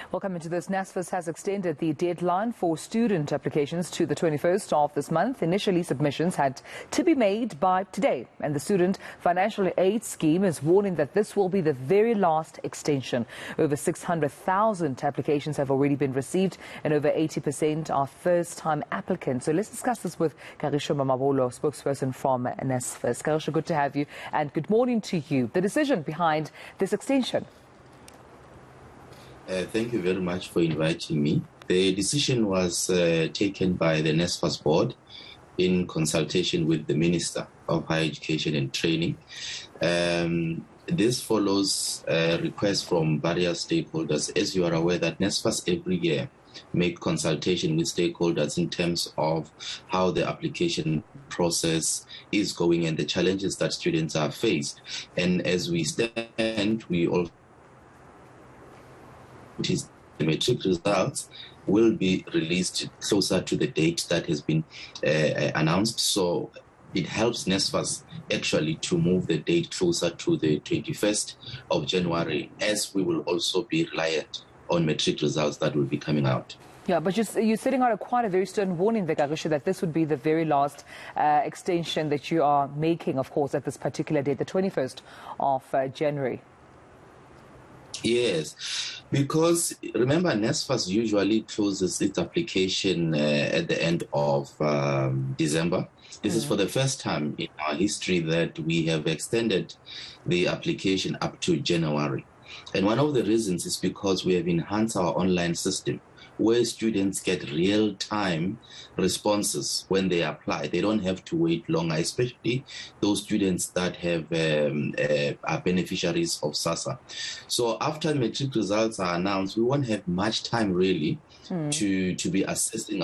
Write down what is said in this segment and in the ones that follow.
Welcome into this. NSFAS has extended the deadline for student applications to the 21st of this month. Initially, submissions had to be made by today, and the Student Financial Aid Scheme is warning that this will be the very last extension. Over 600,000 applications have already been received, and over 80% are first-time applicants. So let's discuss this with Kagisho Mamabolo, spokesperson from NSFAS. Kagisho, good to have you, and good morning to you. The decision behind this extension. Thank you very much for inviting me. The decision was taken by the NSFAS board in consultation with the Minister of Higher Education and Training. This follows a request from various stakeholders. As you are aware that NSFAS every year make consultation with stakeholders in terms of how the application process is going and the challenges that students are faced. And as we stand, we also the matric results will be released closer to the date that has been announced. So it helps NSFAS actually to move the date closer to the 21st of January, as we will also be reliant on matric results that will be coming out. Yeah, but you're setting out quite a very stern warning there, Kagisho, that this would be the very last extension that you are making, of course, at this particular date, the 21st of January. Yes, because remember, NSFAS usually closes its application at the end of December. This is for the first time in our history that we have extended the application up to January. And one of the reasons is because we have enhanced our online system, where students get real-time responses when they apply. They don't have to wait longer, especially those students that have are beneficiaries of SASSA. So after matric results are announced, we won't have much time really to be assessing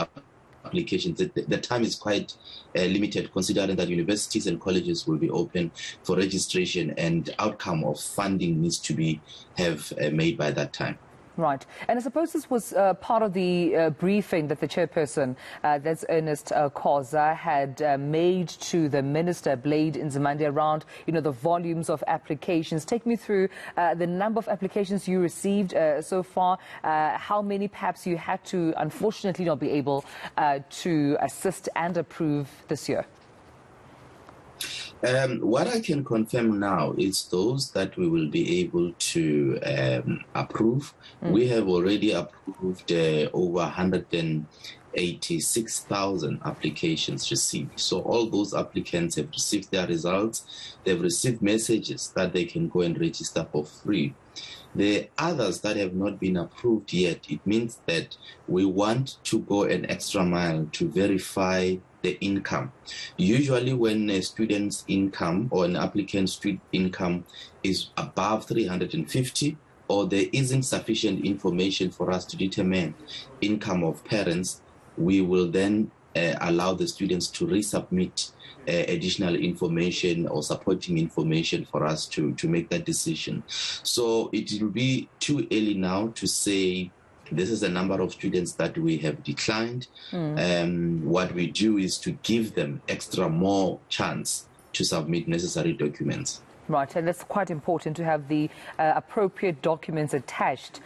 applications. The time is quite limited, considering that universities and colleges will be open for registration and outcome of funding needs to be made by that time. Right. And I suppose this was part of the briefing that the chairperson, that's Ernest Khoza, had made to the Minister, Blade Nzimande, around, the volumes of applications. Take me through the number of applications you received so far, how many perhaps you had to, unfortunately, not be able to assist and approve this year. What I can confirm now is those that we will be able to approve. We have already approved over 186,000 applications received. So all those applicants have received their results. They've received messages that they can go and register for free. The others that have not been approved yet, it means that we want to go an extra mile to verify the income. Usually when a student's income or an applicant's income is above 350, or there isn't sufficient information for us to determine income of parents, we will then allow the students to resubmit additional information or supporting information for us to make that decision. So it will be too early now to say this is the number of students that we have declined. What we do is to give them more chance to submit necessary documents. Right, and that's quite important to have the appropriate documents attached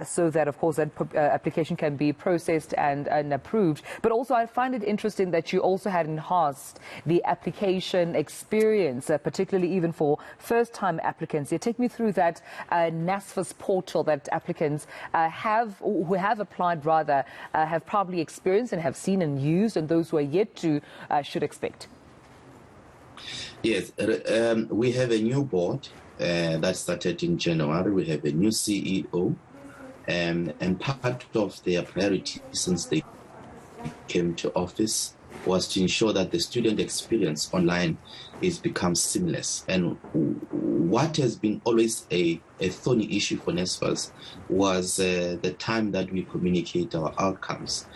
so that, of course, that application can be processed and approved. But also, I find it interesting that you also had enhanced the application experience, particularly even for first-time applicants. You take me through that NSFAS portal that applicants who have applied, have probably experienced and have seen and used, and those who are yet to should expect. Yes, we have a new board that started in January. We have a new CEO, and part of their priority since they came to office was to ensure that the student experience online becomes seamless. And what has been always a thorny issue for NSFAS was the time that we communicate our outcomes.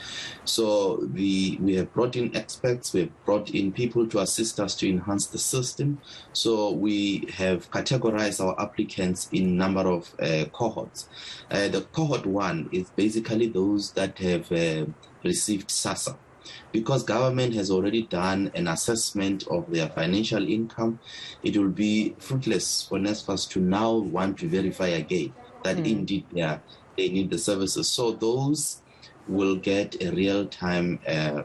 So we have brought in experts, we have brought in people to assist us to enhance the system. So we have categorized our applicants in number of cohorts. The cohort 1 is basically those that have received SASSA. Because government has already done an assessment of their financial income, it will be fruitless for NSFAS to now want to verify again that indeed they are they need the services. So those will get a real-time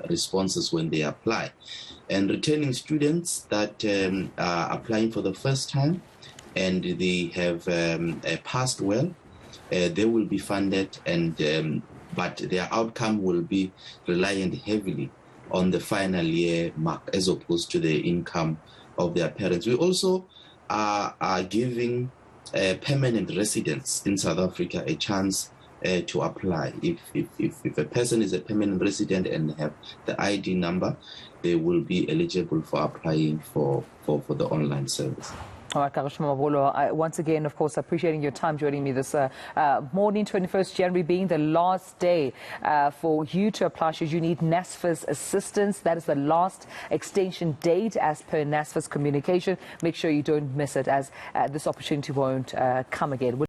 responses when they apply. And returning students that are applying for the first time and they have passed well, they will be funded, and but their outcome will be reliant heavily on the final year mark as opposed to the income of their parents. We also are giving permanent residents in South Africa a chance to apply. If a person is a permanent resident and have the ID number, they will be eligible for applying for the online service. All right, Kagisho Mamabolo, once again, of course, appreciating your time joining me this morning, 21st January being the last day for you to apply should you need NSFAS assistance. That is the last extension date as per NSFAS communication. Make sure you don't miss it, as this opportunity won't come again.